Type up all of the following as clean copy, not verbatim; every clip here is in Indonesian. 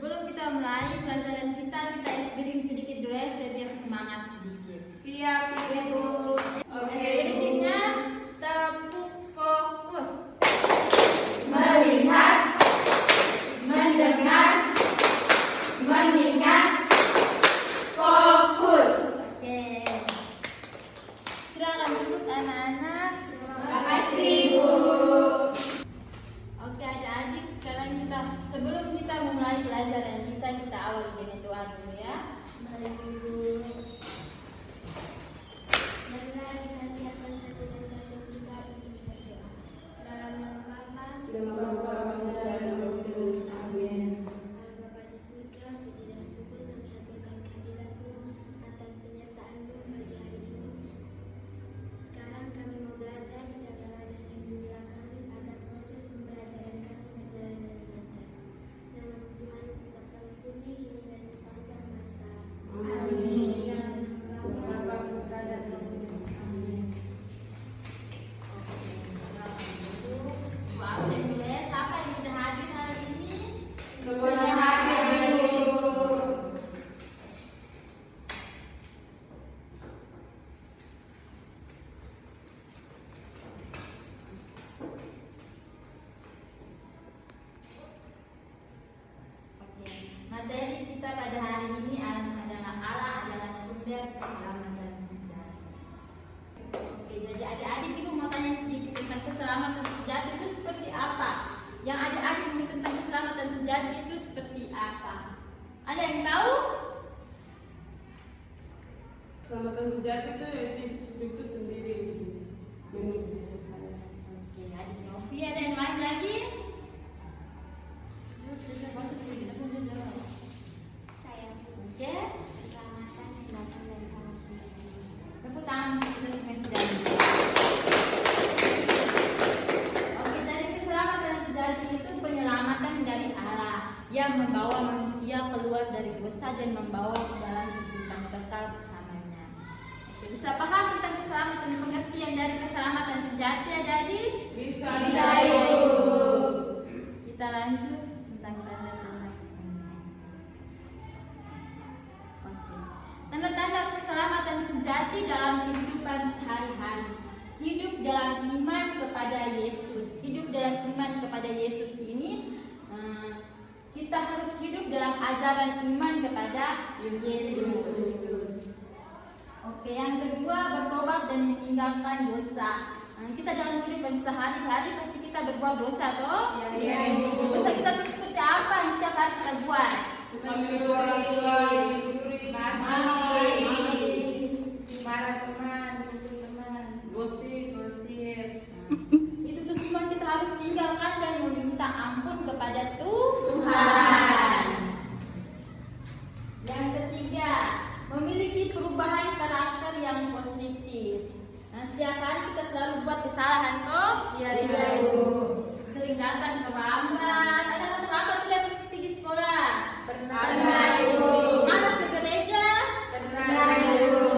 Sebelum kita mulai pelajaran kita SBDing sedikit dulu ya, biar semangat sedikit. Siap, Ibu. Oke. SBDingnya tepuk fokus. Melihat, mendengar, mengingat, fokus. Oke. Silakan duduk anak-anak. Terima kasih, Ibu. Oke adik-adik, sekarang sebelum kita mulai pelajaran kita awali dengan doa dulu ya. Baik, Ibu. Marilah kita siapkan hati dan jantung kita untuk berdoa. Dalam nama Bapa, Dalam Bapa dan Roh Kudus. Amin. Allah Bapa di surga, puji dan syukur kami haturkan kehadirat-Mu atas penyertaan-Mu pagi hari ini. Sekarang kami mau belajar, jagalah dan lindungilah kami agar proses pembelajaran kami berjalan dengan lancar. Nama Tuhan tetap kami puji kini dan sepanjang masa. Amin. Dalam nama Bapa, Bapa, Putra, dan Roh Kudus. Amin. Doa dulu ya. Siapa yang sudah hadir hari ini? Semuanya hadir, Ibu. Oke. Materi kita pada hari ini adalah Allah adalah sumber keselamatan sejati. Oke, jadi adik-adik itu mau tanya sedikit tentang keselamatan sejati itu seperti apa? Yang adik-adik mau tentang keselamatan sejati itu seperti apa? Ada yang tahu? Keselamatan sejati itu Yesus Kristus sendiri menurut saya. Oke, adik Novi ada yang lain lagi? saya Oke, keselamatan yang datang dari Allah sendiri. tepuk tangan kita semua sudah. Oke, dari keselamatan sejati itu penyelamatan dari Allah yang membawa manusia keluar dari dosa dan membawa ke dalam kehidupan kekal bersamanya. Oke, bisa paham tentang keselamatan, pengertian dari keselamatan sejati adik-adik? Bisa, Ibu. Kita lanjut tentang tanda-tanda keselamatan. Oke. Tanda-tanda keselamatan sejati dalam kehidupan sehari-hari. Hidup dalam iman kepada Yesus. Hidup dalam iman kepada Yesus ini kita harus hidup dalam ajaran iman kepada Yesus. Oke, yang kedua bertobat dan meninggalkan dosa. Kita dalam kehidupan sehari-hari pasti kita berbuat dosa, toh? Iya, Ibu. Dosa kita tuh seperti apa yang setiap hari kita buat? Menurut orang tua, mencuri, Marah teman, pukul teman, gosip. Itu tuh semua kita harus tinggalkan dan meminta ampun kepada Tuhan. Yang ketiga, memiliki perubahan karakter yang positif. Setiap hari kita selalu buat kesalahan, toh? Iya, Ibu. Sering datang terlambat. Ada yang terlambat tidak pergi sekolah. Pernah, Ibu. Malas ke gereja. Pernah, Ibu.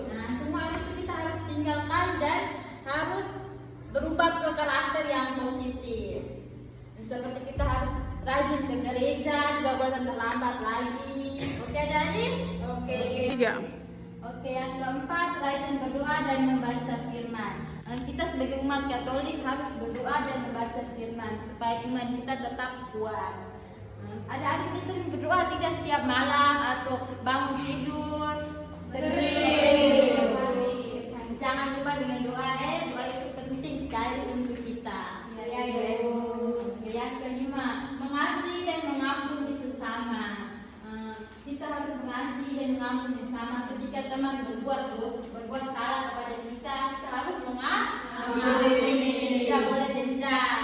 Nah, semua itu kita harus tinggalkan dan harus berubah ke karakter yang positif. Seperti kita harus rajin ke gereja, tidak boleh terlambat lagi. Oke, adik? Oke. Oke, yang keempat, rajin berdoa dan membaca firman. Kita sebagai umat Katolik harus berdoa dan membaca firman supaya iman kita tetap kuat. Adik-adik sering berdoa tidak setiap malam atau bangun tidur? Sering. Jangan lupa dengan doa, doa itu penting sekali untuk kita. Iya, Ibu. Oke, yang kelima, mengasihi dan mengampuni sesama. Kita harus mengasihi dan mengampuni sesama. Ketika teman berbuat salah kepada kita harus mengampuni. Tidak boleh dendam.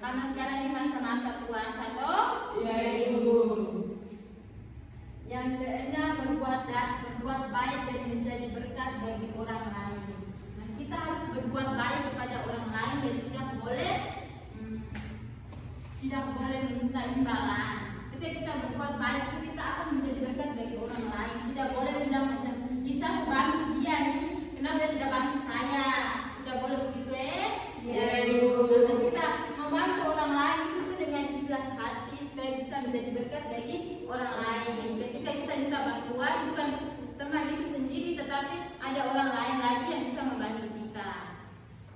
Karena sekarang ini masa-masa puasa, toh? Iya, Ibu. Yang keenam, berbuat baik dan menjadi berkat bagi orang lain. Kita harus berbuat baik kepada orang lain dan tidak boleh meminta imbalan. Ketika kita berbuat baik itu kita akan menjadi berkat bagi orang lain. Tidak boleh bilang macam bisa bantu dia nih, kenapa dia tidak bantu saya? Tidak boleh begitu, Iya, Ibu. Kalau kita membantu orang lain itu dengan ikhlas hati supaya bisa menjadi berkat bagi orang lain. Ketika kita minta bantuan, bukan teman itu sendiri, tetapi ada orang lain lagi yang bisa membantu kita.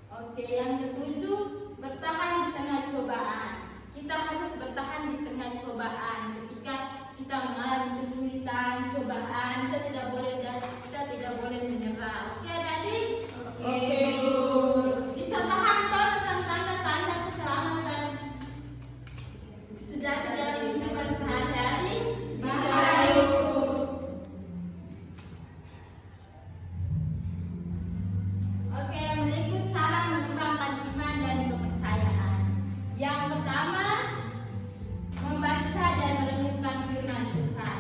Oke, yang ketujuh, bertahan di tengah cobaan. Kita harus bertahan di tengah cobaan. Ketika kita mengalami kesulitan, cobaan, kita tidak boleh menyerah. Oke, adik? Oke. Bisa tahan toh tentang tanda-tanda keselamatan sejati dalam kehidupan sehari-hari? Bisa. Oke, berikut cara mengembangkan iman dan kepercayaan. Yang pertama, membaca dan merenungkan firman Tuhan.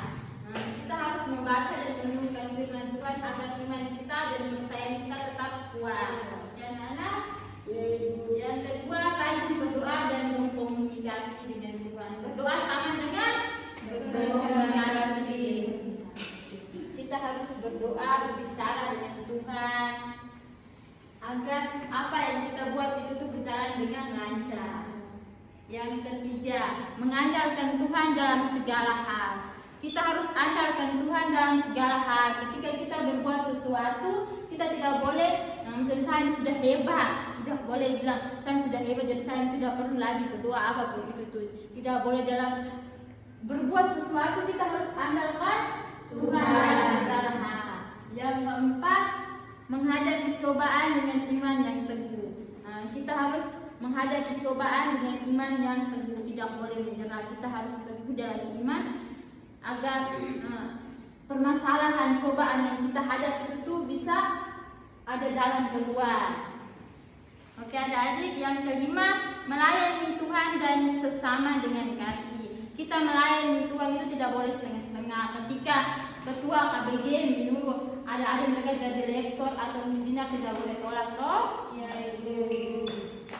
Kita harus membaca dan merenungkan firman Tuhan agar iman kita dan kepercayaan kita tetap kuat. Dan anak, yang kedua, rajin berdoa dan berkomunikasi dengan Tuhan. Berdoa sama dengan berkomunikasi. Kita harus berdoa, berbicara dengan Tuhan agar apa yang kita buat itu tuh berjalan dengan lancar. Yang ketiga, mengandalkan Tuhan dalam segala hal. Kita harus andalkan Tuhan dalam segala hal. Ketika kita berbuat sesuatu, kita tidak boleh misalnya saya sudah hebat, tidak boleh bilang saya sudah hebat jadi saya tidak perlu lagi berdoa apapun itu. Tidak boleh. Dalam berbuat sesuatu kita harus andalkan Tuhan dalam segala hal. Yang keempat, menghadapi cobaan dengan iman yang teguh. Kita harus menghadapi cobaan dengan iman yang teguh, tidak boleh menyerah. Kita harus teguh dalam iman agar permasalahan cobaan yang kita hadapi itu bisa ada jalan keluar. Oke, adik-adik, yang kelima, melayani Tuhan dan sesama dengan kasih. Kita melayani Tuhan itu tidak boleh setengah-setengah. Ketika ketua KBG menyuruh ada mereka jadi rektor atau misdinak, tidak boleh tolak toh. Ya, Ibu.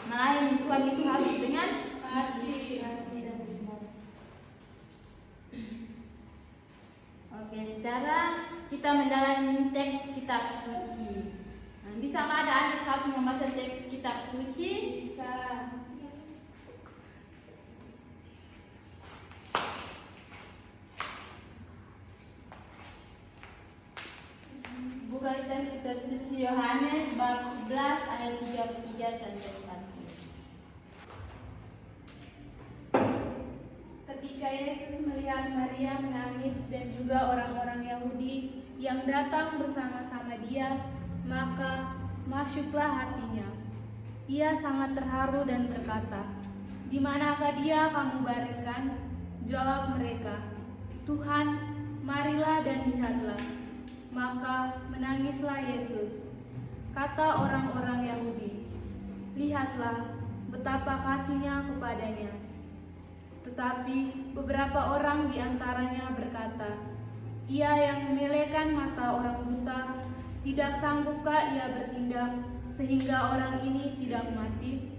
Melayani Tuhan itu harus dengan Kasih dan ikhlas. Oke, sekarang kita mendalami teks kitab suci. Bisakah ada adik satu membaca teks kitab suci? Bisa. Buka teks kitab suci Yohanes bab 11 ayat 33 sampai 40. Ketika Yesus melihat Maria menangis dan juga orang-orang Yahudi yang datang bersama-sama dia, maka masuklah hatinya. Ia sangat terharu dan berkata, "Di manakah dia kamu baringkan?" Jawab mereka, "Tuhan, marilah dan lihatlah." Maka menangislah Yesus. Kata orang-orang Yahudi, "Lihatlah betapa kasihnya kepadanya." Tetapi beberapa orang di antaranya berkata, "Ia yang memelekan mata orang buta, tidak sanggupkah ia bertindak sehingga orang ini tidak mati?"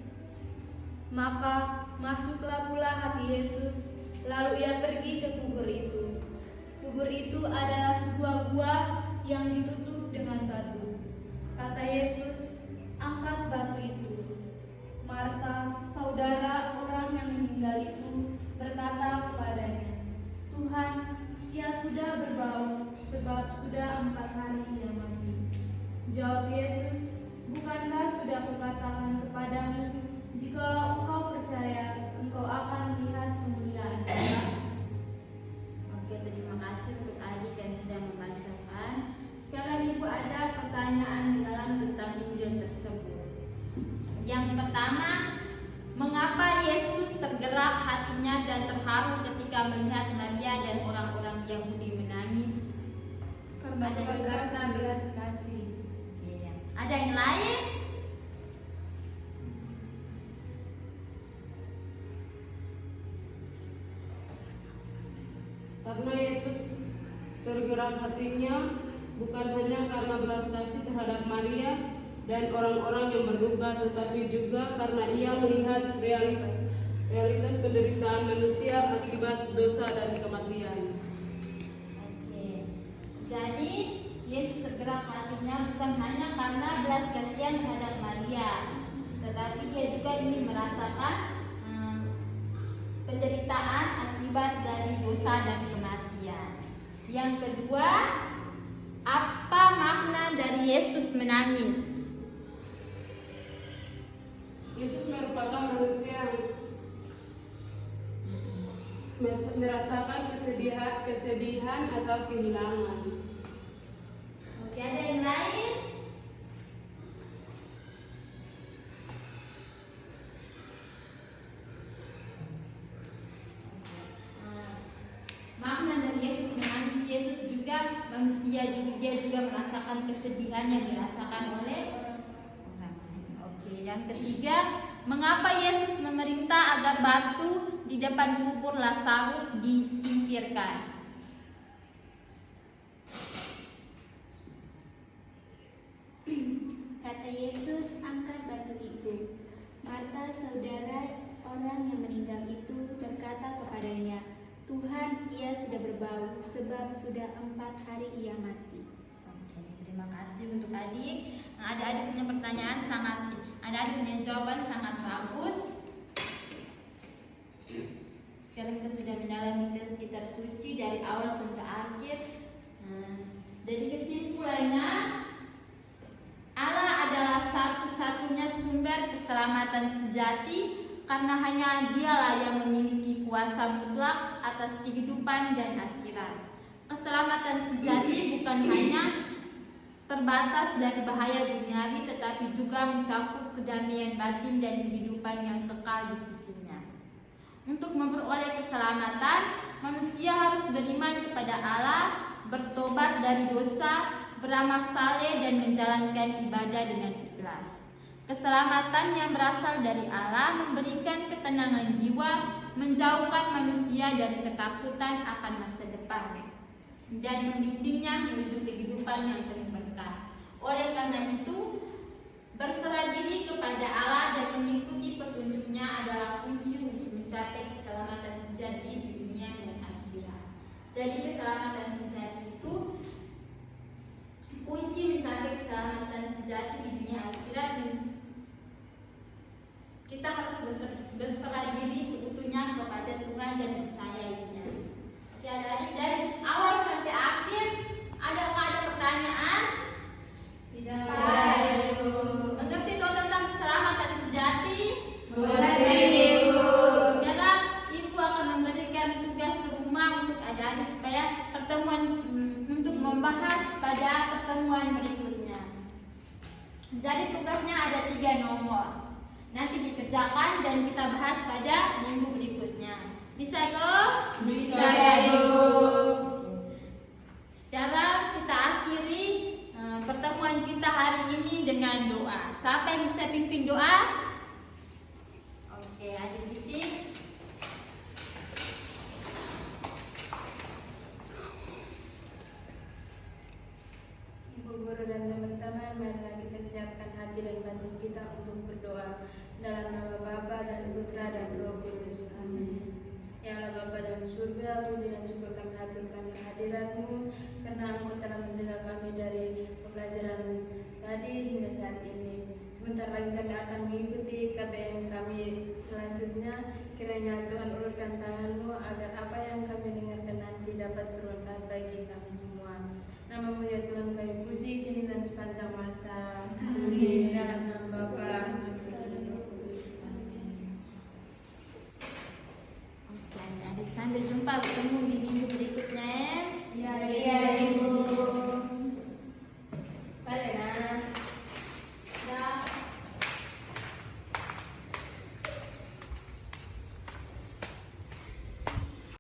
Maka masuklah pula hati Yesus, lalu ia pergi ke kubur itu. Kubur itu adalah sebuah gua yang ditutup dengan batu. Kata Yesus, "Angkat batu itu." Marta, saudara orang yang meninggal itu, berkata kepadanya, "Tuhan, ia sudah berbau, sebab sudah 4 hari ia mati." Jawab Yesus, "Bukankah sudah kukatakan kepadamu, jikalau engkau percaya, engkau akan melihat kemuliaan Allah?" Oke, terima kasih untuk adik yang sudah membacakan. Sekarang Ibu ada pertanyaan di dalam tentang Injil tersebut. Yang pertama, mengapa Yesus tergerak hatinya dan terharu ketika melihat Maria dan orang-orang Yahudi menangis? Karena belas kasih. Oke. Ada yang lain? Karena Yesus tergerak hatinya bukan hanya karena belas kasih terhadap Maria dan orang-orang yang berduka, tetapi juga karena ia melihat realitas penderitaan manusia akibat dosa dan kematian. Oke. Jadi Yesus tergerak hatinya bukan hanya karena belas kasihan terhadap Maria, tetapi dia juga ingin merasakan dosa dan kematian. Yang kedua, apa makna dari Yesus menangis? Yesus merupakan manusia yang merasakan kesedihan atau kehilangan. Oke, ada yang lain? Makna dari Yesus menangis, Yesus juga manusia, dia juga merasakan kesedihan yang dirasakan oleh orang lain. Oke, yang ketiga, mengapa Yesus memerintah agar batu di depan kubur Lazarus disingkirkan? Kata Yesus, angkat batu itu. Marta, saudara orang yang meninggal itu, berkata kepadanya, Tuhan, ia sudah berbau, sebab sudah 4 hari ia mati. Oke, terima kasih untuk adik. Adik-adik punya pertanyaan adik-adik punya jawaban sangat bagus. Sekarang kita sudah mendalami tes kitab suci dari awal sampai akhir. Jadi kesimpulannya, Allah adalah satu-satunya sumber keselamatan sejati, karena hanya Dialah yang memiliki kuasa mutlak atas kehidupan dan akhirat. Keselamatan sejati bukan hanya terbatas dari bahaya duniawi, tetapi juga mencakup kedamaian batin dan kehidupan yang kekal di sisinya. Untuk memperoleh keselamatan, manusia harus beriman kepada Allah, bertobat dari dosa, beramal saleh, dan menjalankan ibadah dengan ikhlas. Keselamatan yang berasal dari Allah memberikan ketenangan jiwa, menjauhkan manusia dari ketakutan akan masa depan, dan membimbingnya menuju kehidupan yang penuh berkah. Oleh karena itu, berserah diri kepada Allah dan mengikuti petunjuknya adalah kunci untuk mencapai keselamatan sejati di dunia dan akhirat. Jadi keselamatan sejati itu, kunci mencapai keselamatan sejati di dunia akhirat, dan kita harus berserah diri seutuhnya kepada Tuhan dan percayainya. Oke, dari awal sampai akhir, adakah ada pertanyaan? Tidak. Mengerti kau tentang keselamatan sejati? Mengerti, Ibu. Sekarang Ibu akan memberikan tugas rumah untuk adik-adik supaya untuk membahas pada pertemuan berikutnya. Jadi tugasnya ada 3 nomor. Nanti dikerjakan dan kita bahas pada minggu berikutnya. Bisa toh? Bisa, Ibu. Sekarang kita akhiri pertemuan kita hari ini dengan doa. Siapa yang bisa pimpin doa? Oke, adik Titik. Ibu guru dan teman-teman, marilah kita siapkan hati dan bantu kita untuk berdoa. Dalam nama Bapa dan Putra dan Roh Kudus. Amin. Ya Allah Bapa dalam surga, puji dan syukur kami haturkan kehadirat-Mu, karena Engkau telah menjaga kami dari pembelajaran tadi hingga saat ini. Sebentar lagi kami akan mengikuti KBM kami selanjutnya. Kiranya Tuhan ulurkan tangan-Mu agar apa yang kami dengarkan nanti dapat bermanfaat bagi kami semua. Nama-Mu ya Tuhan kami puji kini dan sepanjang masa. Amin. Dalam nama Bapa. Oke, adik sampai jumpa, bertemu di minggu berikutnya ya. Iya, Ibu.